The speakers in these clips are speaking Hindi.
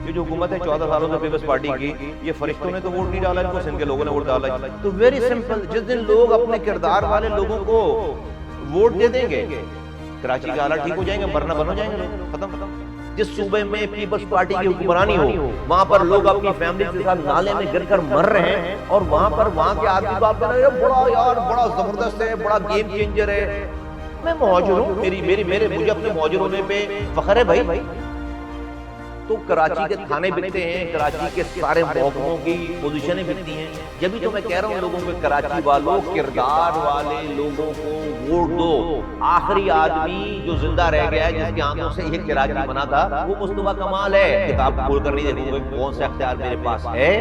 ये जो हुकूमत है 14 सालों से पीपल्स पार्टी की, ये फरिश्तों ने तो वोट नहीं डाला इनको, सिंध के लोगों ने वोट डाला। तो वेरी सिंपल, जिस दिन लोग अपने किरदार वाले लोगों को वोट दे देंगे, कराची के हालात ठीक हो जाएंगे, मरना बन हो जाएंगे लोग, खत्म। जिस सूबे में पीपल्स पार्टी की हुक्मरानी हो, वहां पर लोग अपनी फैमिली के साथ नाले में गिरकर मर रहे हैं, और वहां के आदमी को आप कह रहे हैं बड़ा जबरदस्त है, बड़ा गेम चेंजर है। मैं मौजूद हूँ, मुझे अपने मौजूद होने पे फख्र है भाई। तो कराची के थाने बिकते हैं, कराची के सारे महकमों की पोजीशनें बिकती हैं। जब भी तो मैं कह रहा हूँ लोगों को, कराची वालों, किरदार वाले लोगों को वोट दो। आखिरी आदमी जो जिंदा रह गया है, जिसकी आंखों से ये कराची बना था, वो मुस्तफा कमाल है। किताब खोल कर नहीं देखोगे कौन सा इख्तियार मेरे पास है,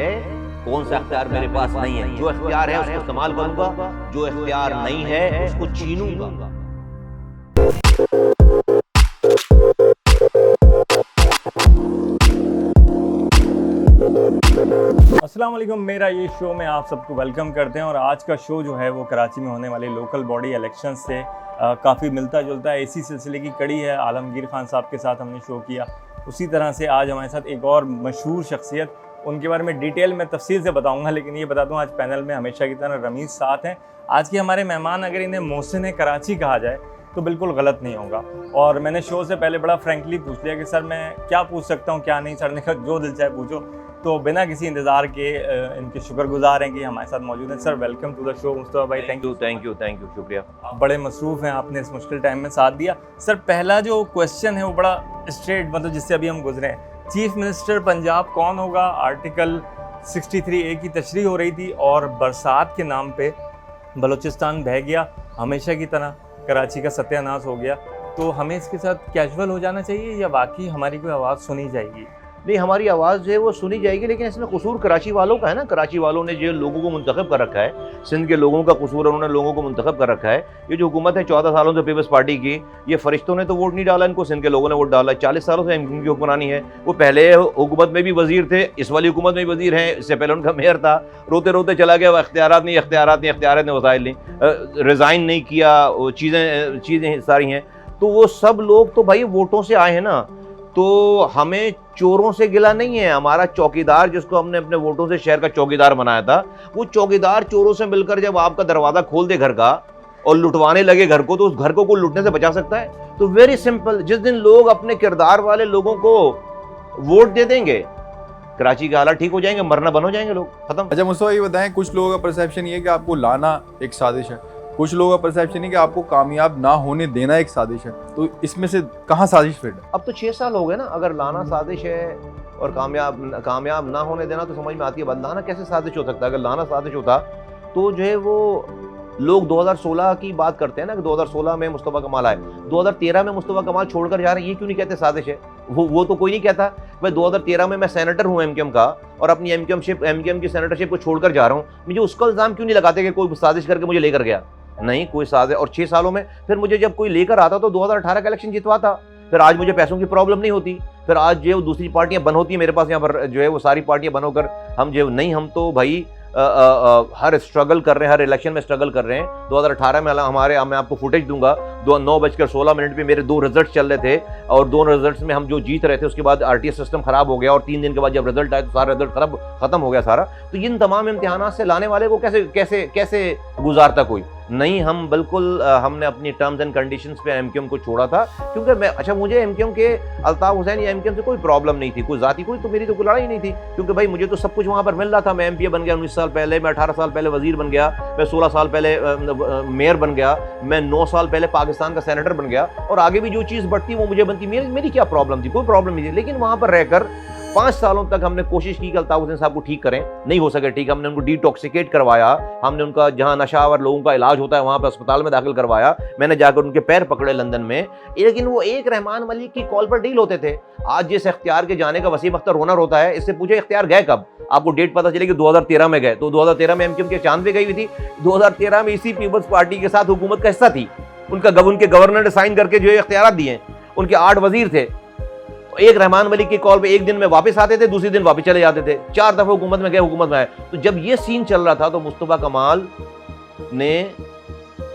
कौन सा इख्तियार मेरे पास नहीं है। जो इख्तियार है उसको इस्तेमाल करूंगा, जो इख्तियार नहीं है उसको छीनूंगा। अस्सलाम वालेकुम, मेरा ये शो में आप सबको वेलकम करते हैं। और आज का शो जो है वो कराची में होने वाले लोकल बॉडी इलेक्शन से काफ़ी मिलता जुलता है। इसी सिलसिले की कड़ी है। आलमगीर खान साहब के साथ हमने शो किया, उसी तरह से आज हमारे साथ एक और मशहूर शख्सियत, उनके बारे में डिटेल में तफसील से बताऊंगा, लेकिन ये बता दूं आज पैनल में हमेशा की तरह रमीज़ साथ हैं। आज के हमारे मेहमान, अगर इन्हें मोहसिन कराची कहा जाए तो बिल्कुल गलत नहीं होगा। और मैंने शो से पहले बड़ा फ्रेंकली पूछ लिया कि सर मैं क्या पूछ सकता हूँ क्या नहीं। सर ने कहा जो दिल चाहे पूछो। तो बिना किसी इंतज़ार के इनके शुक्रगुजार हैं कि हमारे साथ मौजूद हैं। Sir welcome to the show Mustafa भाई। थैंक यू, शुक्रिया। आप बड़े मसरूफ़ हैं, आपने इस मुश्किल टाइम में साथ दिया। सर पहला जो क्वेश्चन है वो बड़ा स्ट्रेट, मतलब जिससे अभी हम गुजरे हैं। चीफ मिनिस्टर पंजाब कौन होगा? आर्टिकल 63A की तशरीह हो रही थी और बरसात के नाम पे बलूचिस्तान बह गया, हमेशा की तरह कराची का सत्यानाश हो गया। तो हमें इसके साथ कैजुअल हो जाना चाहिए या वाकई हमारी कोई आवाज़ सुनी जाएगी? नहीं, हमारी आवाज़ जो है वो सुनी जाएगी, लेकिन इसमें कसूर कराची वालों का है ना। कराची वालों ने जो लोगों को मुंतखब कर रखा है, सिंध के लोगों का कसूर है, उन्होंने लोगों को मुंतखब कर रखा है। ये जो हुकूमत है 14 सालों से पीपल्स पार्टी की, ये फरिश्तों ने तो वोट नहीं डाला इनको, सिंध के लोगों ने वोट डाला। 40 सालों से एमक्यूएम की हुक्मरानी है। वो पहले हुकूमत में भी वजीर थे, इस वाली हुकूमत में भी वजीर हैं, इससे पहले उनका मेयर था। रोते रोते चला गया, इख्तियारात ने वसाइल नहीं, रिज़ाइन नहीं किया, चीज़ें सारी हैं। तो वो सब लोग तो भाई वोटों से आए हैं ना। तो हमें चोरों से गिला नहीं है। हमारा चौकीदार, जिसको हमने अपने वोटों से शहर का चौकीदार बनाया था, वो चौकीदार चोरों से मिलकर जब आपका दरवाज़ा खोल दे घर का और लुटवाने लगे घर को, तो उस घर को कोई लुटने से बचा सकता है? तो वेरी सिंपल, जिस दिन लोग अपने किरदार वाले लोगों को वोट दे देंगे, कराची के हालात ठीक हो जाएंगे, मरना बन हो जाएंगे लोग, खत्म। अच्छा मुस्तफा ये बताएं, कुछ लोगों का परसेप्शन ये है कि आपको लाना एक साजिश है, कुछ लोगों का परसेप्शन है कि आपको कामयाब ना होने देना एक साजिश है। तो इसमें से कहाँ साजिश फिट है? अब तो 6 साल हो गए ना। अगर लाना साजिश है और कामयाब ना होने देना तो समझ में आती है बात। लाना कैसे साजिश हो सकता है? अगर लाना साजिश होता तो जो है वो लोग 2016 की बात करते हैं ना कि 2016 में मुस्तफा कमाल आए, 2013 में मुस्तफा कमाल छोड़कर जा रहे हैं, ये क्यों नहीं कहते साजिश है? वो तो कोई नहीं कहता भाई 2013 में मैं सेनेटर हूँ एमक्यूएम का, और अपनी एमक्यूएम की सेनेटरशिप को छोड़कर जा रहा हूँ। मुझे उसका इल्ज़ाम क्यों नहीं लगाते कि कोई साजिश करके मुझे लेकर गया? नहीं, कोई साजिश। और 6 सालों में फिर मुझे जब कोई लेकर आता तो 2018 का इलेक्शन जितवाता, फिर आज मुझे पैसों की प्रॉब्लम नहीं होती, फिर आज जो दूसरी पार्टियां बन होती हैं मेरे पास, यहाँ पर जो है वो सारी पार्टियां बन होकर हम जो नहीं, हम तो भाई हर स्ट्रगल कर रहे हैं, हर इलेक्शन में स्ट्रगल कर रहे हैं। 2018 में मैं आपको फुटेज दूंगा, 9:16 पे मेरे 2 रिजल्ट चल रहे थे, और 2 रिजल्ट्स में हम जो जीत रहे थे, उसके बाद आरटीएस सिस्टम खराब हो गया, और 3 दिन के बाद जब रिजल्ट आया तो सारा रिजल्ट खत्म हो गया सारा। तो इन तमाम इम्तिहानात से लाने वाले को कैसे गुजारता कोई? नहीं, हम बिल्कुल हमने अपनी टर्म्स एंड कंडीशंस पे एमक्यूएम को छोड़ा था, क्योंकि मुझे एमक्यूएम के अल्ताफ हुसैन या एमक्यूएम से कोई प्रॉब्लम नहीं थी, कोई जाती मेरी तो लड़ाई नहीं थी, क्योंकि भाई मुझे तो सब कुछ वहाँ पर मिल रहा था। मैं एमपी बन गया 19 साल पहले, मैं 18 साल पहले वजीर बन गया, मैं 16 साल पहले मेयर बन गया, मैं 9 साल पहले पाकिस्तान का सेनेटर बन गया, और आगे भी जो चीज़ बढ़ती वो मुझे बनती। मेरी क्या प्रॉब्लम थी? कोई प्रॉब्लम नहीं थी। लेकिन वहाँ पर रहकर 5 सालों तक हमने कोशिश की कि अल्ताफ हुसैन साहब को ठीक करें, नहीं हो सके ठीक। हमने उनको डिटॉक्सिकेट करवाया, हमने उनका जहां नशावर लोगों का इलाज होता है वहां पर अस्पताल में दाखिल करवाया, मैंने जाकर उनके पैर पकड़े लंदन में। लेकिन वो एक रहमान मलिक की कॉल पर डील होते थे। आज जिस इख्तियार के जाने का वसीम अख्तर रोना रोता है, इससे पूछे इख्तियार गए कब? आपको डेट पता चलेगी 2013 में गए, तो 2013 में एमक्यूएम के चांद पे गई हुई थी। 2013 में इसी पीपल्स पार्टी के साथ हुकूमत का हिस्सा थी। उनके गवर्नर ने साइन करके जो इख्तियार दिए, उनके 8 वजीर थे। एक रहमान मलिक की कॉल पे एक दिन में वापस आते थे, दूसरे दिन वापस चले जाते थे। 4 दफे हुकूमत में गए, हुकूमत में आए। तो जब ये सीन चल रहा था तो मुस्तफा कमाल ने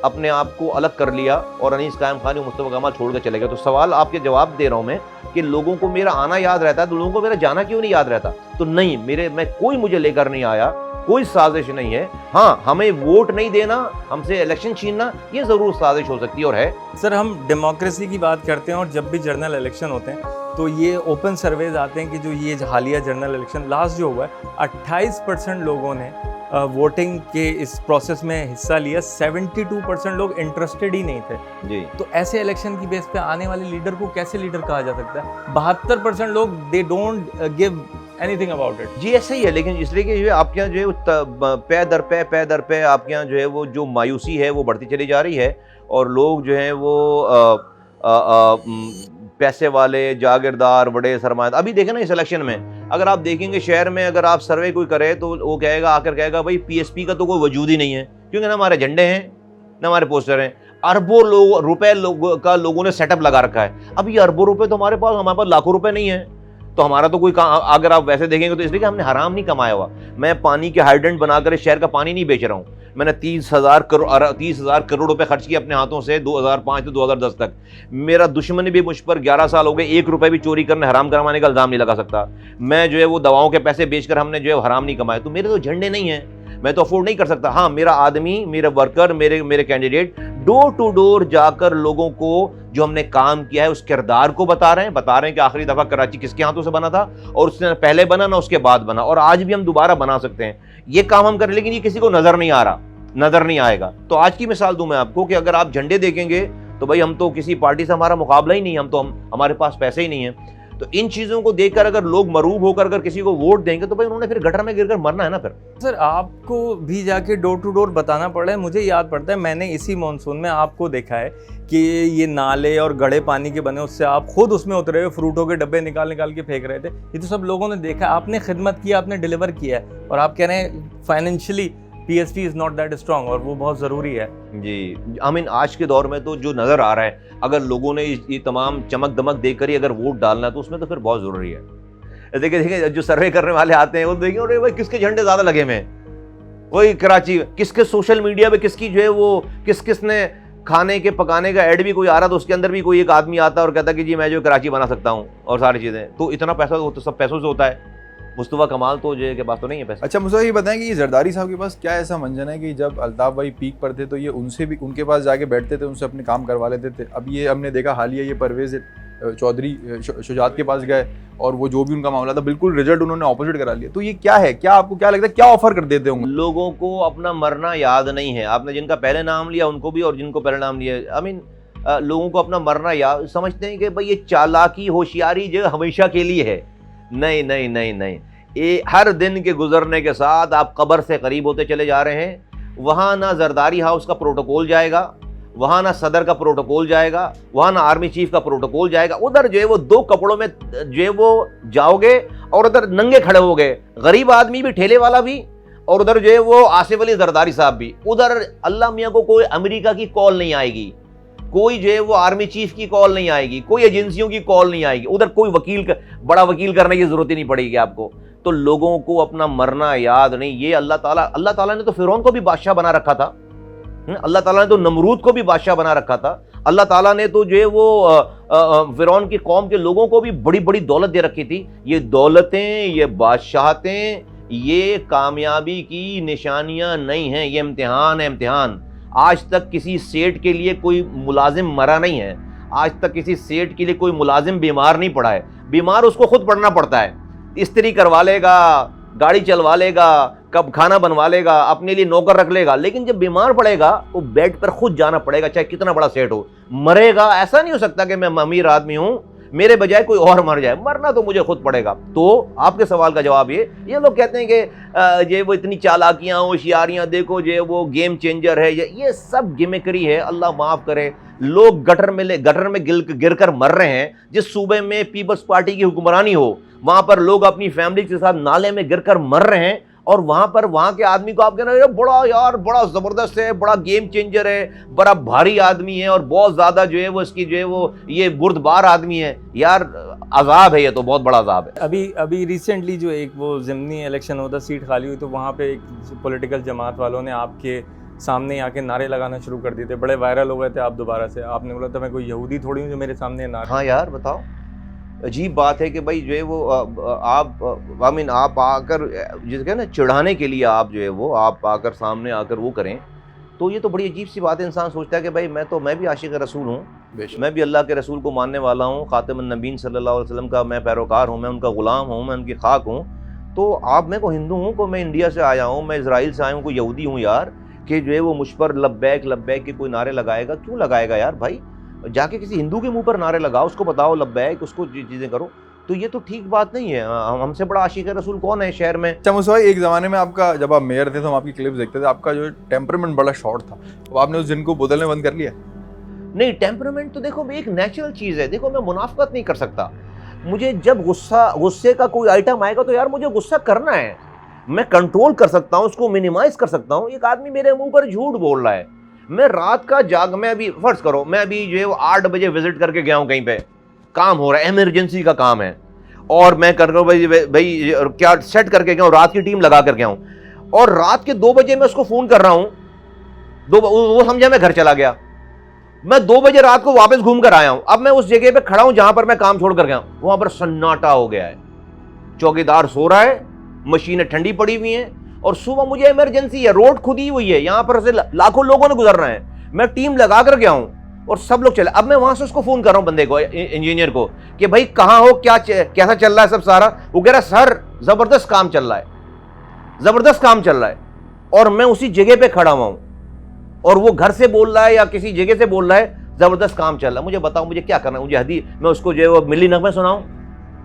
अपने आप को अलग कर लिया और अनीस कायम खान और मुस्तफा कमाल छोड़ कर चले गए। तो सवाल आपके जवाब दे रहा हूं मैं कि लोगों को मेरा आना याद रहता है, तो लोगों को मेरा जाना क्यों नहीं याद रहता? तो नहीं, कोई मुझे लेकर नहीं आया, कोई साजिश नहीं है। हाँ, हमें वोट नहीं देना, हमसे इलेक्शन छीनना, ये जरूर साजिश हो सकती है और है। सर, हम डेमोक्रेसी की बात करते हैं और जब भी जनरल इलेक्शन होते हैं तो ये ओपन सर्वेज आते हैं कि जो ये हालिया जनरल इलेक्शन लास्ट जो हुआ है 28% लोगों ने वोटिंग के इस प्रोसेस में हिस्सा लिया, 72% लोग इंटरेस्टेड ही नहीं थे जी। तो ऐसे इलेक्शन की बेस पे आने वाले लीडर को कैसे लीडर कहा जा सकता है? 72% लोग they don't give anything about it. जी ऐसे ही है, लेकिन इसलिए कि जो है आपके यहाँ जो है पे दर पे आपके यहाँ जो है वो जो मायूसी है वो बढ़ती चली जा रही है और लोग जो है वो पैसे वाले, जागीरदार, बड़े सरमाया। अभी देखें ना इस इलेक्शन में अगर आप देखेंगे शहर में अगर आप सर्वे कोई करे तो वो आकर कहेगा भाई पीएसपी का तो कोई वजूद ही नहीं है, क्योंकि ना हमारे झंडे हैं ना हमारे पोस्टर हैं। अरबों रुपए लोगों ने सेटअप लगा रखा है। अब ये अरबों रुपए तो हमारे पास लाखों रुपए नहीं है, तो हमारा तो कोई अगर आप वैसे देखेंगे तो इसलिए कि हमने हराम नहीं कमाया हुआ। मैं पानी के हाइड्रेंट बनाकर इस शहर का पानी नहीं बेच रहा हूँ। मैंने 30,000 करोड़ रुपए खर्च किए अपने हाथों से 2005 से 2010 तक। मेरा दुश्मन भी मुझ पर 11 साल हो गए, 1 रुपए भी चोरी करने, हराम कमाने का इल्जाम नहीं लगा सकता। मैं जो है वो दवाओं के पैसे बेचकर हमने जो है हराम नहीं कमाए। तो मेरे तो झंडे नहीं है, मैं तो अफोर्ड नहीं कर सकता। हाँ, मेरा आदमी, मेरे वर्कर, मेरे कैंडिडेट डोर टू डोर जाकर लोगों को जो हमने काम किया है उस किरदार को बता रहे हैं कि आखिरी दफा कराची किसके हाथों से बना था और उसने पहले बना ना उसके बाद बना, और आज भी हम दोबारा बना सकते हैं। ये काम हम करें, लेकिन ये किसी को नजर नहीं आ रहा, नजर नहीं आएगा। तो आज की मिसाल दूं मैं आपको कि अगर आप झंडे देखेंगे तो भाई हम तो किसी पार्टी से हमारा मुकाबला ही नहीं है, हमारे पास पैसे ही नहीं है। तो इन चीजों को देखकर अगर लोग मरूब होकर अगर किसी को वोट देंगे तो भाई उन्होंने फिर गटर में गिरकर मरना है ना। फिर सर, आपको भी जाके डोर टू डोर बताना पड़ रहा है। मुझे याद पड़ता है मैंने इसी मॉनसून में आपको देखा है कि ये नाले और गड़े पानी के बने, उससे आप खुद उसमें उतरे हुए फ्रूटों के डब्बे निकाल के फेंक रहे थे। ये तो सब लोगों ने देखा, आपने खिदमत की, आपने डिलीवर किया है और आप कह रहे हैं financially PSP is not that strong, और वो बहुत ज़रूरी है। जी, आई मीन आज के दौर में तो जो नज़र आ रहा है, अगर लोगों ने ये तमाम चमक दमक देकर ही अगर वोट डालना है तो उसमें तो फिर बहुत ज़रूरी है। देखिए जो सर्वे करने वाले आते हैं वो देखिए अरे भाई किसके झंडे ज़्यादा लगे हुए हैं, वही कराची, किसके सोशल मीडिया पे किसकी जो है वो किसने खाने के पकाने का ऐड भी कोई आ रहा तो उसके अंदर भी कोई एक आदमी आता और कहता कि जी मैं जो कराची बना सकता हूँ और सारी चीज़ें। तो इतना पैसा तो सब पैसों से होता है। मुस्तफा कमाल तो जो के पास तो नहीं है पैसा। अच्छा, मुझे ये बताएं कि ये जरदारी साहब के पास क्या ऐसा मंजन है कि जब अल्ताफ भाई पीक पर थे तो ये उनके पास जाके बैठते थे, उनसे अपने काम करवा लेते थे। अब ये हमने देखा हालिया ये परवेज चौधरी शुजात के पास गए और वो जो भी उनका मामला था बिल्कुल रिजल्ट उन्होंने ऑपोजिट करा लिया। तो ये क्या है, क्या आपको क्या लगता है, क्या ऑफर कर देते होंगे? लोगों को अपना मरना याद नहीं है। आपने जिनका पहले नाम लिया उनको भी और जिनको पहले नाम लिया, आई मीन लोगों को अपना मरना याद समझते हैं कि भाई ये चालाकी होशियारी जो हमेशा के लिए है। नहीं नहीं नहीं नहीं, ये हर दिन के गुजरने के साथ आप कब्र से करीब होते चले जा रहे हैं। वहाँ ना जरदारी हाउस का प्रोटोकॉल जाएगा, वहाँ ना सदर का प्रोटोकॉल जाएगा, वहाँ ना आर्मी चीफ का प्रोटोकॉल जाएगा। उधर जो है वो 2 कपड़ों में जो है वो जाओगे और उधर नंगे खड़े हो गए, गरीब आदमी भी, ठेले वाला भी, और उधर जो है वो आसिफ अली जरदारी साहब भी। उधर अल्लाह मियाँ को कोई अमेरिका की कॉल नहीं आएगी, कोई जो है वो आर्मी चीफ की कॉल नहीं आएगी, कोई एजेंसियों की कॉल नहीं आएगी। उधर कोई बड़ा वकील करने की जरूरत ही नहीं पड़ेगी आपको। तो लोगों को अपना मरना याद नहीं। ये अल्लाह ताला ने तो फिरौन को भी बादशाह बना रखा था, अल्लाह ताला ने तो नमरूद को भी बादशाह बना रखा था। अल्लाह ताला ने तो जो है वो फिरौन की कौम के लोगों को भी बड़ी बड़ी दौलत दे रखी थी। ये दौलतें, ये बादशाहतें, ये कामयाबी की निशानियां नहीं हैं, ये इम्तिहान है, इम्तिहान। आज तक किसी सेठ के लिए कोई मुलाजिम मरा नहीं है, आज तक किसी सेठ के लिए कोई मुलाजिम बीमार नहीं पड़ा है। बीमार उसको खुद पड़ना पड़ता है, इस्त्री करवा लेगा, गाड़ी चलवा लेगा, कब खाना बनवा लेगा, अपने लिए नौकर रख लेगा, लेकिन जब बीमार पड़ेगा वो बेड पर खुद जाना पड़ेगा, चाहे कितना बड़ा सेठ हो। मरेगा, ऐसा नहीं हो सकता कि मैं अमीर आदमी हूं, मेरे बजाय कोई और मर जाए, मरना तो मुझे खुद पड़ेगा। तो आपके सवाल का जवाब ये लोग कहते हैं कि ये वो इतनी चालाकियां, होशियारियां, देखो ये वो गेम चेंजर है, ये सब गिमिकरी है। अल्लाह माफ करे, लोग गटर में गिर कर मर रहे हैं। जिस सूबे में पीपल्स पार्टी की हुक्मरानी हो वहां पर लोग अपनी फैमिली के साथ नाले में गिर कर मर रहे हैं, और वहां के आदमी को आप कह रहे हैं बड़ा जबरदस्त है, बड़ा गेम चेंजर है, बड़ा भारी आदमी है और बहुत ज्यादा जो है वो इसकी जो है वो ये बुर्दबार आदमी है। यार अजाब है, ये तो बहुत बड़ा अजाब है। अभी रिसेंटली जो एक वो ज़िमनी इलेक्शन हुआ था, सीट खाली हुई, तो वहाँ पे एक पॉलिटिकल जमात वालों ने आपके सामने आके नारे लगाना शुरू कर दिए थे, बड़े वायरल हो गए थे आप दोबारा से। आपने बोला था मैं कोई यहूदी थोड़ी हूँ जो मेरे सामने नारे। हाँ यार बताओ, अजीब बात है कि भाई जो है वो आप आकर जिसके ना चिढ़ाने के लिए आप जो है वो आप आकर सामने आकर वो करें, तो ये तो बड़ी अजीब सी बात है। इंसान सोचता है कि भाई मैं भी आशिक रसूल हूँ, मैं भी अल्लाह के रसूल को मानने वाला हूँ, खातिमुन नबीन सल्लल्लाहु अलैहि वसल्लम का मैं पैरोकार हूँ, मैं उनका ग़ुलाम हूँ, मैं उनकी खाक हूँ। तो आप मैं को हिंदू हूँ, को मैं इंडिया से आया हूँ, मैं इजराइल से आया हूँ, कोई यहूदी हूँ यार, कि जो है वो मुझ पर लब्बैक लब्बैक के कोई नारे लगाएगा? क्यों लगाएगा यार भाई? जाके किसी हिंदू के मुंह पर नारे लगाओ, उसको बताओ लब्बैक, उसको चीज़ें करो। तो ये तो ठीक बात नहीं है। हमसे बड़ा आशिक रसूल कौन है शहर में? अच्छा मुस्तफा भाई, एक ज़माने में आपका, जब आप मेयर थे तो हम आपकी क्लिप्स देखते थे, आपका जो टेम्परामेंट बड़ा शॉर्ट था, तो आपने उस दिन को बदलने बंद कर लिया? नहीं, टेम्परामेंट तो देखो एक नेचुरल चीज़ है। देखो मैं मुनाफकत नहीं कर सकता। मुझे जब गुस्से का कोई आइटम आएगा तो यार मुझे गुस्सा करना है, मैं कंट्रोल कर सकता हूँ, उसको मिनिमाइज कर सकता हूँ। एक आदमी मेरे मुंह पर झूठ बोल रहा है, मैं रात का मैं अभी फर्ज करो मैं अभी जो है वो 8 बजे विजिट करके गया हूँ, कहीं पे काम हो रहा है, इमरजेंसी का काम है, और मैं कर रहा हूँ भाई क्या सेट करके गया हूँ, रात की टीम लगा कर गया हूँ, और रात के 2 बजे मैं उसको फ़ोन कर रहा हूँ, वो समझा मैं घर चला गया। मैं 2 बजे रात को वापस घूम कर आया हूँ, अब मैं उस जगह पे खड़ा हूँ जहां पर मैं काम छोड़ कर गया हूँ, वहां पर सन्नाटा हो गया है, चौकीदार सो रहा है, मशीनें ठंडी पड़ी हुई हैं, और सुबह मुझे इमरजेंसी है, रोड खुदी हुई है, यहां पर से लाखों लोगों ने गुजरना है, मैं टीम लगा कर गया हूं और सब लोग चले। अब मैं वहां से उसको फोन कर रहा हूं, बंदे को, इंजीनियर को, कि भाई कहां हो, कैसा चल रहा है सब सारा? वो कह रहा सर जबरदस्त काम चल रहा है, जबरदस्त काम चल रहा है, और मैं उसी जगह पे खड़ा हुआ हूं, और वो घर से बोल रहा है या किसी जगह से बोल रहा है जबरदस्त काम चल रहा है। मुझे बताओ मुझे क्या करना है? मुझे हदी मैं उसको जो है वो मिली नगमे सुनाऊं?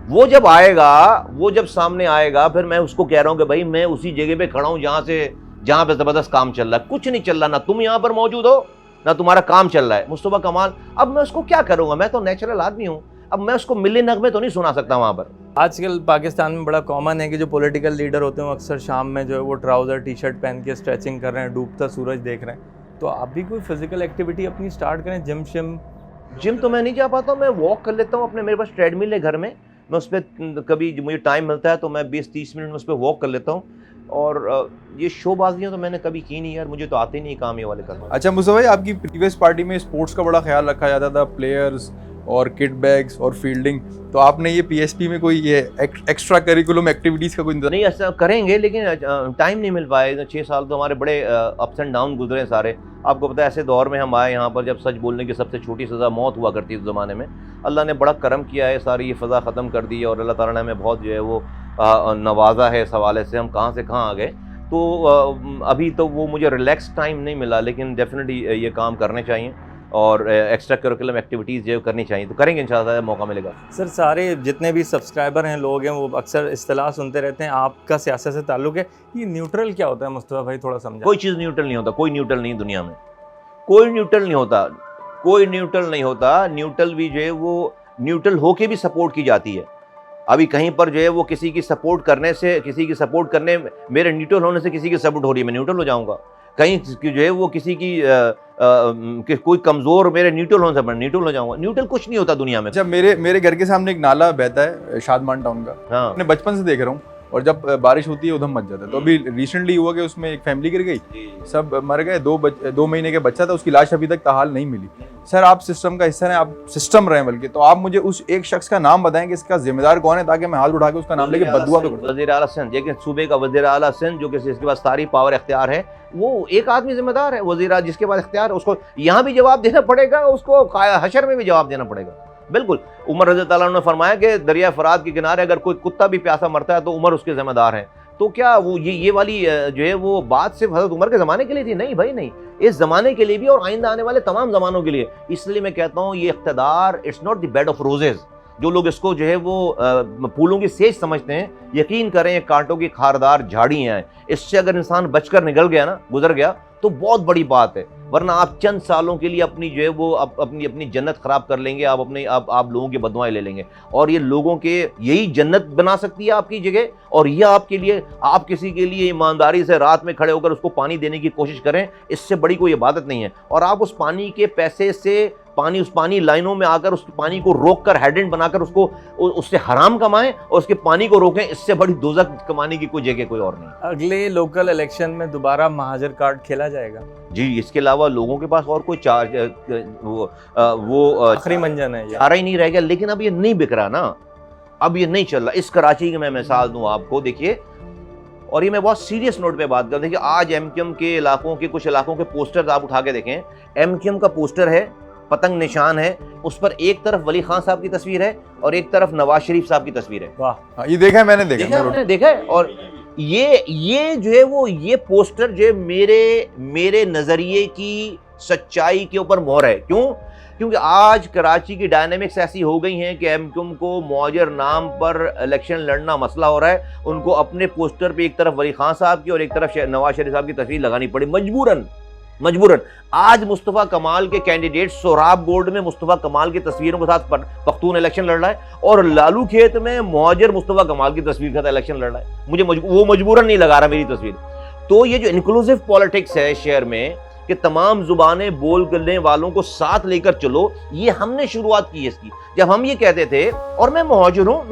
वो जब आएगा, वो जब सामने आएगा, फिर मैं उसको कह रहा हूं कि भाई मैं उसी जगह पे खड़ा हूं जहां पे जबरदस्त काम चल रहा है। कुछ नहीं चल रहा, ना तुम यहां पर मौजूद हो ना तुम्हारा काम चल रहा है, मुस्तफा कमाल। अब मैं उसको क्या करूंगा? मैं तो नेचुरल आदमी हूं, अब मैं उसको मिली नगमे तो नहीं सुना सकता वहां पर। आजकल पाकिस्तान में बड़ा कॉमन है कि जो पॉलिटिकल लीडर होते हैं वो अक्सर शाम में जो है वो ट्राउज़र टी शर्ट पहन के स्ट्रेचिंग कर रहे हैं, डूबता सूरज देख रहे हैं। तो आप भी कोई फिजिकल एक्टिविटी अपनी स्टार्ट करें, जिम तो मैं नहीं जा पाता हूँ, मैं वॉक कर लेता हूँ अपने, मेरे पास ट्रेडमिल है घर में, मैं उस पर कभी मुझे टाइम मिलता है तो मैं 20-30 मिनट में उस पर वॉक कर लेता हूँ। और ये शोबाजियाँ तो मैंने कभी की नहीं यार, मुझे तो आते नहीं काम ये वाले करना। अच्छा मुस्तफा भाई, आपकी प्रीवियस पार्टी में स्पोर्ट्स का बड़ा ख्याल रखा जाता था, प्लेयर्स और किट बैग्स और फील्डिंग, तो आपने ये पीएसपी में कोई ये एक्स्ट्रा करिकुलम एक्टिविटीज़ का कोई नहीं, ऐसा करेंगे लेकिन टाइम नहीं मिल पाए। 6 साल तो हमारे बड़े अप्स एंड डाउन गुजरे सारे। आपको पता है ऐसे दौर में हम आए यहाँ पर जब सच बोलने की सबसे छोटी सज़ा मौत हुआ करती है उस ज़माने में। अल्लाह ने बड़ा करम किया है, सारी ये फ़ज़ा ख़त्म कर दी है, और अल्लाह ताला ने हमें बहुत जो है वो नवाजा है इस हवाले से, हम कहाँ से कहाँ आ गए। तो अभी तो वो मुझे रिलैक्स टाइम नहीं मिला, लेकिन डेफिनेटली ये काम करने चाहिए और एक्स्ट्रा करिकुलम एक्टिविटीज़ जो करनी चाहिए, तो करेंगे इंशाल्लाह, मौका मिलेगा। सर सारे जितने भी सब्सक्राइबर हैं, लोग हैं, वो अक्सर इस्तिलाह सुनते रहते हैं आपका सियासत से ताल्लुक़ है, ये न्यूट्रल क्या होता है मुस्तफा भाई, थोड़ा समझा। कोई चीज़ न्यूट्रल नहीं होता, कोई न्यूट्रल नहीं दुनिया में, कोई न्यूट्रल नहीं होता, कोई न्यूट्रल नहीं होता। न्यूट्रल भी जो है वो न्यूट्रल होके भी सपोर्ट की जाती है। अभी कहीं पर जो है वो किसी की सपोर्ट करने से, किसी की सपोर्ट करने, मेरे न्यूट्रल होने से किसी की सपोर्ट हो रही है, मैं न्यूट्रल हो जाऊँगा। कहीं जो है वो किसी की कोई कमज़ोर, मेरे न्यूट्रल होने से मैं न्यूट्रल हो जाऊँगा। न्यूट्रल कुछ नहीं होता दुनिया में। अच्छा मेरे घर के सामने एक नाला बहता है शादमान टाउन का, हाँ, मैं बचपन से देख रहा हूँ, और जब बारिश होती है उधम मच जाता है। तो अभी रिसेंटली हुआ कि उसमें एक फैमिली गिर गई, सब मर गए, 2 महीने के बच्चा था, उसकी लाश अभी तक ताहाल नहीं मिली। सर आप सिस्टम का हिस्सा हैं, आप सिस्टम रहे बल्कि, तो आप मुझे उस एक शख्स का नाम बताएं कि इसका जिम्मेदार कौन है, ताकि मैं हाथ उठा के उसका नाम लेके बददुआ तो करूं। वज़ीर आला सिंध, देखिए सूबे का वज़ीर आला सिंध, जो कि जिसके पास सारी पावर इख्तियार है, वो एक आदमी जिम्मेदार है। वज़ीर जिसके पास इख्तियार है उसको यहाँ भी जवाब देना पड़ेगा, उसको हशर में भी जवाब देना पड़ेगा। बिल्कुल, उमर रज़ी अल्लाह ने फरमाया कि दरिया फरात के किनारे अगर कोई कुत्ता भी प्यासा मरता है तो उमर उसके जिम्मेदार हैं। तो क्या वो ये वाली जो है वो बात सिर्फ हज़रत उमर के ज़माने के लिए थी? नहीं भाई नहीं, इस ज़माने के लिए भी और आइंदा आने वाले तमाम ज़मानों के लिए। इसलिए मैं कहता हूँ ये इक़्तिदार, it's not the bed of roses. जो लोग इसको जो है वो फूलों की सेज समझते हैं, यकीन करें ये कांटों की खारदार झाड़ियाँ हैं। इससे अगर इंसान बचकर निकल गया ना, गुजर गया, तो बहुत बड़ी बात है। वरना आप चंद सालों के लिए अपनी जो है वो अपनी जन्नत ख़राब कर लेंगे, आप लोगों की बददुआएं ले लेंगे, और ये लोगों के यही जन्नत बना सकती है आपकी जगह। और ये आपके लिए, आप किसी के लिए ईमानदारी से रात में खड़े होकर उसको पानी देने की कोशिश करें, इससे बड़ी कोई इबादत नहीं है। और आप उस पानी के पैसे से पानी उस पानी लाइनों में आकर उस पानी को रोककर हेडेंट बनाकर उसको उससे हराम कमाएं और उसके पानी को रोकें, इससे बड़ी दोज़ख कमाने की कोई जगह कोई और नहीं। अगले लोकल इलेक्शन में दोबारा महाजर कार्ड खेला जाएगा जी, इसके अलावा लोगों के पास और कोई आखिरी मंजन है चारा ही नहीं रह गया। लेकिन अब ये नहीं बिक रहा ना, अब ये नहीं चल रहा। इस कराची की मैं मिसाल दूं आपको, देखिए, और ये मैं बहुत सीरियस नोट पे बात कर, देखिए आज एमक्यूएम के इलाकों के कुछ इलाकों के पोस्टर्स आप उठा के देखें, एमक्यूएम का पोस्टर है, पतंग निशान है, उस पर एक तरफ वली खान साहब की तस्वीर है और एक तरफ नवाज शरीफ साहब की तस्वीर है। वाह, ये देखा है मैंने, देखा है। और ये जो है वो ये पोस्टर जो है मेरे नजरिए की सच्चाई के ऊपर मोहर है। क्यों? क्योंकि आज कराची की डायनेमिक्स ऐसी हो गई हैं कि एमक्यूएम को मौजर नाम पर इलेक्शन लड़ना मसला हो रहा है। उनको अपने पोस्टर पे एक तरफ वली खान साहब की और एक तरफ नवाज शरीफ साहब की तस्वीर लगानी पड़ी मजबूरन। आज मुस्तफ़ा कमाल के कैंडिडेट सोराब बोर्ड में मुस्तफ़ा कमाल की तस्वीरों के साथ पख्तून इलेक्शन लड़ रहा है और लालू खेत में मौजर मुस्तफ़ा कमाल की तस्वीर के साथ इलेक्शन लड़ रहा है। मुझे वो मजबूरन नहीं लगा रहा मेरी तस्वीर। तो ये जो इंक्लूसिव पॉलिटिक्स है शहर में कि तमाम जुबानें बोलने वालों को साथ लेकर चलो, ये हमने शुरुआत की है इसकी। जब हम ये कहते थे, और मैं मुहाजिर हूँ,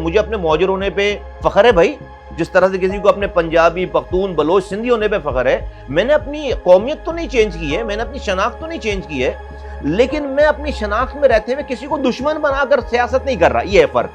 मुझे अपने मुहाजिर होने पे फख्र है भाई, जिस तरह से किसी को अपने पंजाबी, पख्तून, बलोच, सिंधी होने पे फख्र है। मैंने अपनी कौमियत तो नहीं चेंज की है, मैंने अपनी शनाख्त तो नहीं चेंज की है, लेकिन मैं अपनी शनाख्त में रहते हुए किसी को दुश्मन बनाकर सियासत नहीं कर रहा। ये है फर्क।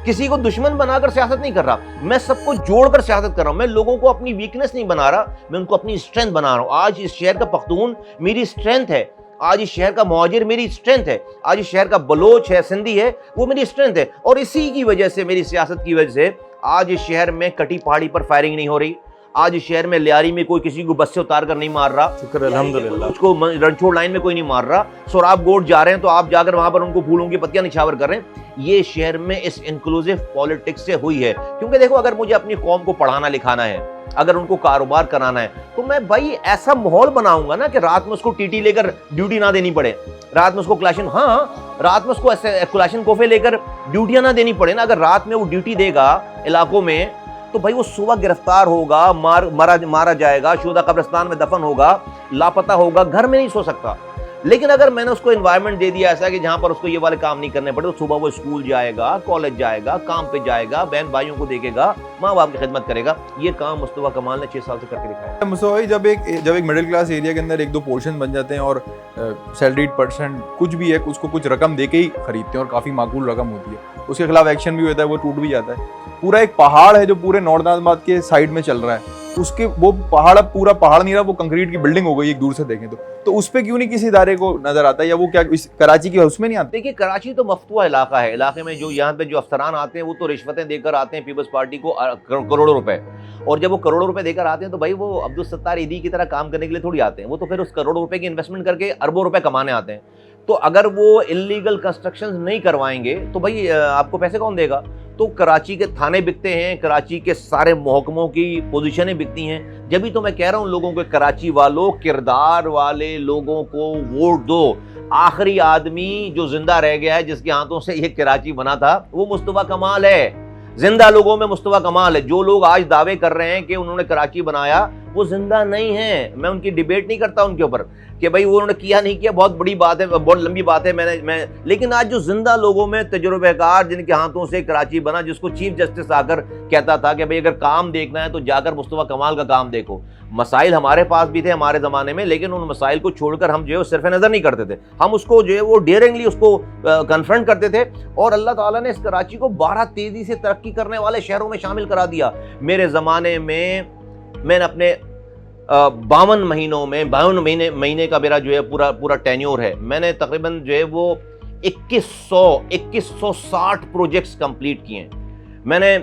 किसी को दुश्मन बनाकर सियासत नहीं कर रहा, मैं सबको जोड़कर सियासत कर रहा हूं। मैं लोगों को अपनी वीकनेस नहीं बना रहा, मैं उनको अपनी स्ट्रेंथ बना रहा हूं। आज इस शहर का पख्तून मेरी स्ट्रेंथ है, आज इस शहर का मुहाजिर मेरी स्ट्रेंथ है, आज इस शहर का बलोच है, सिंधी है, वो मेरी स्ट्रेंथ है। और इसी की वजह से, मेरी सियासत की वजह से आज इस शहर में कटी पहाड़ी पर फायरिंग नहीं हो रही। आज इस शहर में लियारी में कोई किसी को बस से उतार कर नहीं मार रहा, शुक्र अल्हम्दुलिल्लाह। उसको रणछोड़ लाइन में कोई नहीं मार रहा। सोराब गोड जा रहे हैं तो आप जाकर वहां पर उनको फूलों की पत्तियां निछावर कर रहे हैं। ये शहर में इस इंक्लूसिव पॉलिटिक्स से हुई है। क्योंकि देखो, अगर मुझे अपनी कौम को पढ़ाना लिखाना है, अगर उनको कारोबार कराना है, तो मैं भाई ऐसा माहौल बनाऊंगा ना कि रात में उसको टीटी लेकर ड्यूटी ना देनी पड़े, रात में उसको रात में उसको ऐसे क्लाशन कोफे लेकर ड्यूटियां ना देनी पड़े ना। अगर रात में वो ड्यूटी देगा इलाकों में, तो भाई वो सुबह गिरफ्तार होगा, मारा जाएगा, शुदा कब्रिस्तान में दफन होगा, लापता होगा, घर में नहीं सो सकता। लेकिन अगर मैंने उसको एनवायरनमेंट दे दिया ऐसा कि जहां पर उसको ये वाले काम नहीं करने पड़े, तो सुबह वो स्कूल जाएगा, कॉलेज जाएगा, काम पे जाएगा, बहन भाइयों को देखेगा, माँ बाप की खिदमत करेगा। ये काम मुस्तफा कमाल ने 6 साल से करके दिखाया। मुस्तफा भाई, जब एक मिडिल क्लास एरिया के अंदर 1-2 पोर्शन बन जाते हैं और सैलरीड पर्सन कुछ भी है, उसको कुछ रकम दे के ही खरीदते हैं और काफ़ी माकूल रकम होती है, उसके खिलाफ एक्शन भी होता है, वो टूट भी जाता है। पूरा एक पहाड़ है जो पूरे नॉर्दाबाद के साइड में चल रहा है, उसके वो पहाड़ अब पूरा पहाड़ नहीं रहा, वो कंक्रीट की बिल्डिंग हो गई एक दूर से देखें तो उस पे क्यों नहीं किसी इदारे को नजर आता है, या वो क्या इस कराची के उसमें नहीं आता? देखिए, कराची तो मफतुआ इलाका है। इलाके में जो यहाँ पे जो अफसरान आते हैं वो तो रिश्वतें देकर आते हैं पीपल्स पार्टी को करोड़ों रुपए, और जब वो करोड़ों रुपए देकर आते हैं तो भाई वो अब्दुल सत्तार ईदी की तरह काम करने के लिए थोड़ी आते हैं, वो तो फिर उस करोड़ों रुपए की इन्वेस्टमेंट करके अरबों रुपए कमाने आते हैं। तो अगर वो इलीगल कंस्ट्रक्शंस नहीं करवाएंगे तो भाई आपको पैसे कौन देगा? तो कराची के थाने बिकते हैं, कराची के सारे महकमों की पोजीशनें बिकती हैं। जब भी तो मैं कह रहा हूं लोगों को, कराची वालों, किरदार वाले लोगों को वोट दो। आखिरी आदमी जो जिंदा रह गया है, जिसके हाथों से ये कराची बना था, वो मुस्तफा कमाल है। जिंदा लोगों में मुस्तफा कमाल है। जो लोग आज दावे कर रहे हैं कि उन्होंने कराची बनाया, वो जिंदा नहीं है। मैं उनकी डिबेट नहीं करता उनके ऊपर कि भाई वो उन्होंने किया नहीं किया, बहुत बड़ी बात है, बहुत लंबी बात है। लेकिन आज जो जिंदा लोगों में तजुर्बेकार, जिनके हाथों से कराची बना, जिसको चीफ जस्टिस आकर कहता था कि भाई अगर काम देखना है तो जाकर मुस्तफा कमाल का काम देखो। मसाइल हमारे पास भी थे हमारे ज़माने में, लेकिन उन मसाइल को छोड़कर हम जो है सिर्फ नज़र नहीं करते थे, हम उसको जो है वो डेयरिंगली उसको कन्फ्रंट करते थे। और अल्लाह ताला ने इस कराची को 12 तेज़ी से तरक्की करने वाले शहरों में शामिल करा दिया। मेरे ज़माने में मैंने अपने 52 महीनों में 52 महीने का मेरा जो है पूरा टेन्योर है, मैंने तकरीबन जो है वो 2160 प्रोजेक्ट्स कंप्लीट किए हैं। मैंने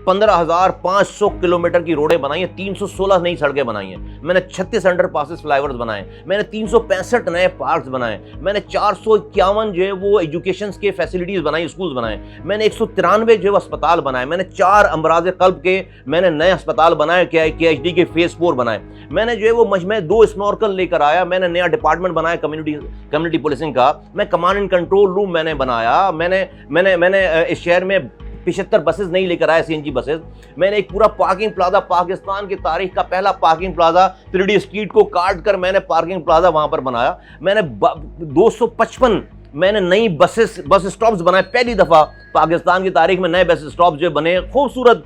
15,500 किलोमीटर की रोडें बनाई हैं, 316 नई सड़कें बनाई हैं। मैंने 36 अंडरपासेस, फ्लाईओवर्स बनाए, मैंने 365 नए पार्क्स बनाए, मैंने 451 जो है वो एजुकेशन के फैसिलिटीज़ बनाई, स्कूल्स बनाए, मैंने 193 जो है अस्पताल बनाए, मैंने 4 अमराज क़ल्ब के मैंने नए अस्पताल बनाए, KHD के फेज़ 4 बनाए, मैंने जो है वो मैं 2 स्नॉर्कल लेकर आया, मैंने नया डिपार्टमेंट बनाया कम्युनिटी पुलिसिंग का, मैं कमांड एंड कंट्रोल रूम मैंने बनाया, मैंने इस शहर में 75 बसेस नहीं लेकर आया, CNG बसेस। मैंने एक पूरा पार्किंग प्लाजा, पाकिस्तान की तारीख का पहला पार्किंग प्लाजा 3D स्ट्रीट को काट कर मैंने पार्किंग प्लाजा वहां पर बनाया। मैंने 255 मैंने नई बस स्टॉप्स बनाए, पहली दफा पाकिस्तान की तारीख में नए बस स्टॉप्स जो बने, खूबसूरत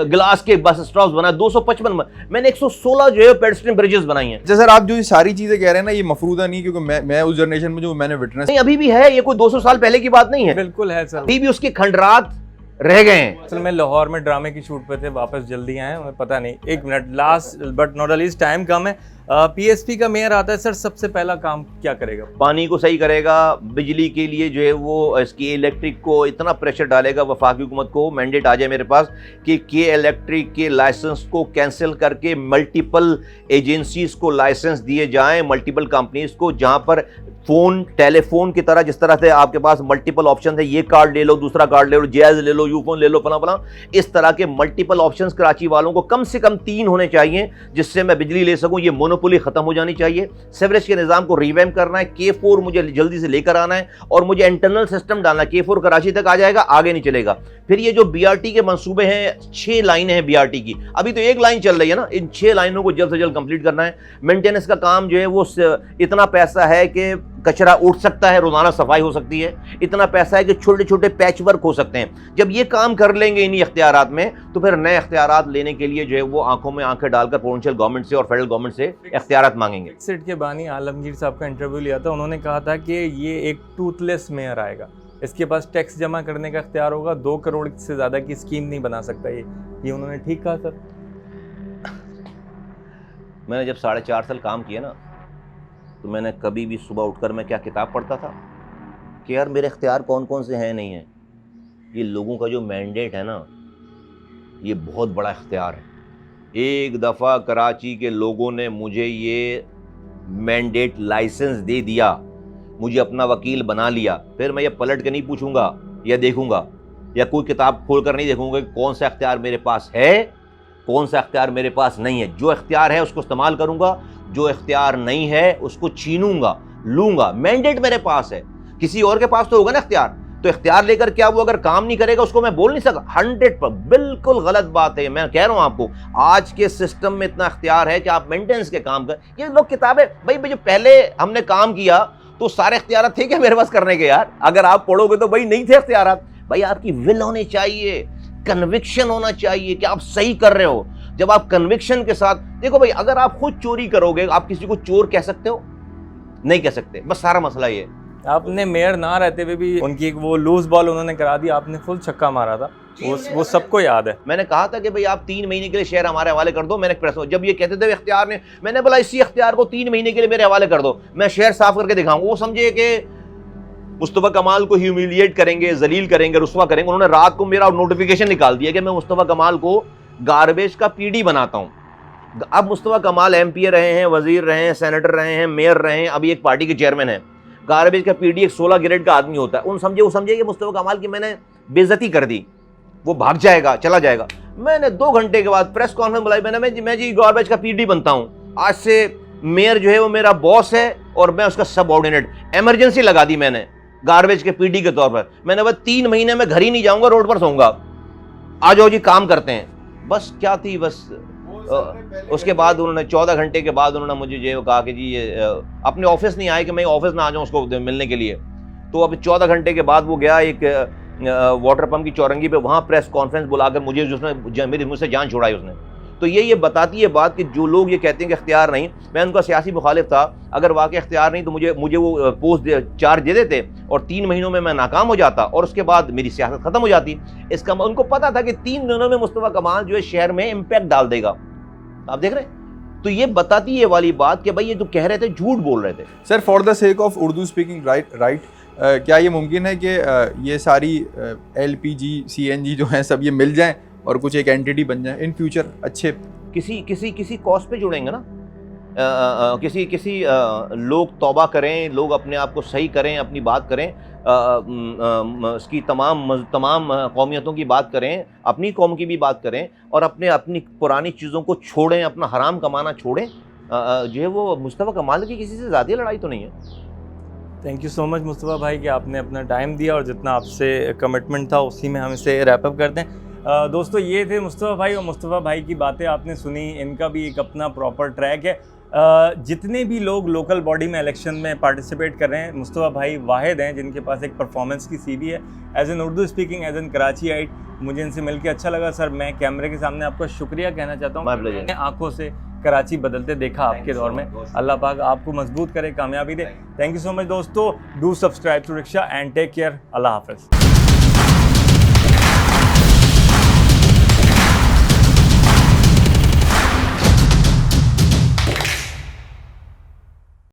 ग्लास के बस स्टॉप्स बनाए 255 मैंने 116 जो है पेडेस्ट्रियन ब्रिजेस बनाई हैं। अच्छा सर, आप जो ये सारी चीजें कह रहे हैं ना, ये मफरूदा नहीं, क्योंकि मैं उस जनरेशन में जो मैंने विटनेस नहीं, अभी भी है, ये कोई 200 साल पहले की बात नहीं है, बिल्कुल है सर। अभी भी उसके खंडरात रह गए हैं। असल में लाहौर में ड्रामे की शूट पे थे, वापस जल्दी आए, हमें पता नहीं। एक minute, last but not least, time कम है। PSP का मेयर आता है सर, सबसे पहला काम क्या करेगा? पानी को सही करेगा, बिजली के लिए जो है वो इसकी इलेक्ट्रिक को इतना प्रेशर डालेगा वफाकी हुकूमत को मैंडेट आ जाए मेरे पास कि के इलेक्ट्रिक के लाइसेंस को कैंसिल करके मल्टीपल एजेंसीज को लाइसेंस दिए जाएं, मल्टीपल कंपनीज को, जहां पर टेलीफोन की तरह, जिस तरह से आपके पास मल्टीपल ऑप्शन है, ये कार्ड ले लो, दूसरा कार्ड ले लो, जैज ले लो, यूफोन ले लो, फला फला, इस तरह के मल्टीपल ऑप्शंस कराची वालों को कम से कम 3 होने चाहिए जिससे मैं बिजली ले सकूं। ये मोनोपोली खत्म हो जानी चाहिए। सीवरेज के निजाम को रिवैम्प करना है। K4 मुझे जल्दी से लेकर आना है और मुझे इंटरनल सिस्टम डालना है। K4 कराची तक आ जाएगा, आगे नहीं चलेगा। फिर ये जो BRT के मंसूबे हैं, 6 लाइनें हैं BRT की, अभी तो 1 लाइन चल रही है ना, इन 6 लाइनों को जल्द से जल्द कंप्लीट करना है। मेंटेनेंस का काम जो है वो इतना पैसा है कि कचरा उठ सकता है, रोजाना सफाई हो सकती है, इतना पैसा है कि छोटे छोटे पैच वर्क हो सकते हैं। जब ये काम कर लेंगे इन्हीं इख्तियारात में, तो फिर नए इख्तियारात लेने के लिए जो है वो आंखों में आंखें डालकर प्रोविंशियल गवर्नमेंट से और फेडरल गवर्नमेंट से इख्तियारात मांगेंगे। फिक्सिट के बानी आलमगीर साहब का इंटरव्यू लिया था, उन्होंने कहा था कि ये एक टूथलेस मेयर आएगा, इसके पास टैक्स जमा करने का इख्तियार होगा, 2 करोड़ से ज़्यादा की स्कीम नहीं बना सकता। ये उन्होंने ठीक कहा सर? मैंने जब 4.5 साल काम किया ना, तो मैंने कभी भी सुबह उठकर मैं क्या किताब पढ़ता था कि यार मेरे इख्तियार कौन कौन से हैं, नहीं है। ये लोगों का जो मैंडेट है ना, ये बहुत बड़ा इख्तियार है। एक दफ़ा कराची के लोगों ने मुझे ये मैंडेट लाइसेंस दे दिया, मुझे अपना वकील बना लिया, फिर मैं ये पलट के नहीं पूछूंगा या देखूंगा या कोई किताब खोल कर नहीं देखूंगा कि कौन सा इख्तियार मेरे पास है, कौन सा इख्तियार मेरे पास नहीं है। जो इख्तियार है उसको इस्तेमाल करूंगा, जो इख्तियार नहीं है उसको छीनूंगा, लूंगा। मैंडेट मेरे पास है, किसी और के पास तो होगा ना इख्तियार, तो इख्तियार लेकर क्या वो अगर काम नहीं करेगा उसको मैं बोल नहीं सकता। 100% बिल्कुल गलत बात है। मैं कह रहा हूं आपको, आज के सिस्टम में इतना इख्तियार है कि आप मेंटेनेंस के काम कर, ये लोग किताबें, भाई जो पहले हमने काम किया तो सारे इख्तियार थे क्या मेरे पास करने के? यार अगर आप पढ़ोगे तो भाई नहीं थे इख्तियार। भाई आपकी विल होनी चाहिए, कन्विक्शन होना चाहिए कि आप सही कर रहे हो। जब आप कन्विक्शन के साथ, देखो भाई, अगर आप खुद चोरी करोगे, आप किसी को चोर कह सकते हो? नहीं कह सकते। बस सारा मसला ये। आपने मेयर ना रहते हुए भी उनकी एक वो लूज बॉल उन्होंने करा दी, आपने फुल छक्का मारा था, वो सबको याद है। मैंने कहा था कि भाई आप 3 महीने के लिए शहर हमारे हवाले कर दो। मैंने प्रेस, जब ये कहते थे इख्तियार ने, मैंने बोला इसी इख्तियार को 3 महीने के लिए मेरे हवाले कर दो, मैं शहर साफ करके दिखाऊंगा। वो समझे कि मुस्तफा कमाल को ह्यूमिलिएट करेंगे, जलील करेंगे, रुस्वा करेंगे। उन्होंने रात को मेरा नोटिफिकेशन निकाल दिया कि मैं मुस्तफा कमाल को गार्बेज का PD बनाता हूँ। अब मुस्तफा कमाल MP रहे हैं, वजीर रहे हैं, सेनेटर रहे हैं, मेयर रहे हैं, अभी एक पार्टी के चेयरमैन हैं। गार्बेज का PD एक 16 ग्रेड का आदमी होता है। वो समझे कि मुस्तफा कमाल की मैंने बेइज्जती कर दी, वो भाग जाएगा, चला जाएगा। मैंने 2 घंटे के बाद प्रेस कॉन्फ्रेंस बुलाई, मैं जी गार्बेज का PD बनता हूँ, आज से मेयर जो है वो मेरा बॉस है और मैं उसका सबऑर्डिनेट। इमरजेंसी लगा दी मैंने गार्बेज के PD के तौर पर। मैंने बस 3 महीने में घर ही नहीं जाऊंगा, रोड पर सोऊंगा, आ जाओ जी काम करते हैं। बस क्या थी, बस उसके बाद उन्होंने 14 घंटे के बाद उन्होंने मुझे जो कहा कि जी ये अपने ऑफिस नहीं आए कि मैं ऑफिस ना आ जाऊँ उसको मिलने के लिए। तो अब 14 घंटे के बाद वो गया एक वाटर पंप की चौरंगी पे, वहाँ प्रेस कॉन्फ्रेंस बुलाकर मुझे मुझसे जान छुड़ाई उसने। तो ये बताती है बात कि जो लोग ये कहते हैं कि इख्तियार नहीं, मैं उनका सियासी मुखालिफ था। अगर वाकई इख्तियार नहीं तो मुझे वो पोस्ट चार्ज दे देते और 3 महीनों में मैं नाकाम हो जाता और उसके बाद मेरी सियासत खत्म हो जाती। इसका उनको पता था कि 3 दिनों में मुस्तफा कमाल जो है शहर में इम्पैक्ट डाल देगा। आप देख रहे हैं, तो ये बताती है वाली बात कि भाई ये जो कह रहे थे झूठ बोल रहे थे। Sir, for the sake of Urdu speaking right, क्या ये मुमकिन है कि ये सारी LPG CNG जो हैं सब ये मिल जाएं और कुछ एक एंटिटी बन जाए इन फ्यूचर? अच्छे किसी कॉस्ट पे जुड़ेंगे ना, किसी लोग तौबा करें, लोग अपने आप को सही करें, अपनी बात करें, इसकी तमाम कौमियतों की बात करें, अपनी कौम की भी बात करें और अपनी पुरानी चीज़ों को छोड़ें, अपना हराम कमाना छोड़ें। जो है वो मुस्तफा कमाल की किसी से ज़्यादा लड़ाई तो नहीं है। Thank you so much Mustafa भाई कि आपने अपना टाइम दिया और जितना आपसे कमिटमेंट था उसी में हम इसे रैपअप करते हैं। दोस्तों ये थे मुस्तफ़ा भाई, और मुस्तफ़ा भाई की बातें आपने सुनी, इनका भी एक अपना प्रॉपर ट्रैक है। जितने भी लोग लोकल बॉडी में इलेक्शन में पार्टिसिपेट कर रहे हैं, मुस्तफ़ा भाई वाहिद हैं जिनके पास एक परफॉर्मेंस की सीवी है। As an Urdu speaking, as an Karachiite, मुझे इनसे मिलकर अच्छा लगा। सर मैं कैमरे के सामने आपका शुक्रिया कहना चाहता हूँ। मैंने आंखों से कराची बदलते देखा आपके दौर में। अल्लाह पाक आपको मजबूत करे, कामयाबी दे। थैंक यू सो मच दोस्तों। Do subscribe to Rickshaw and take care. अल्लाह हाफिज़।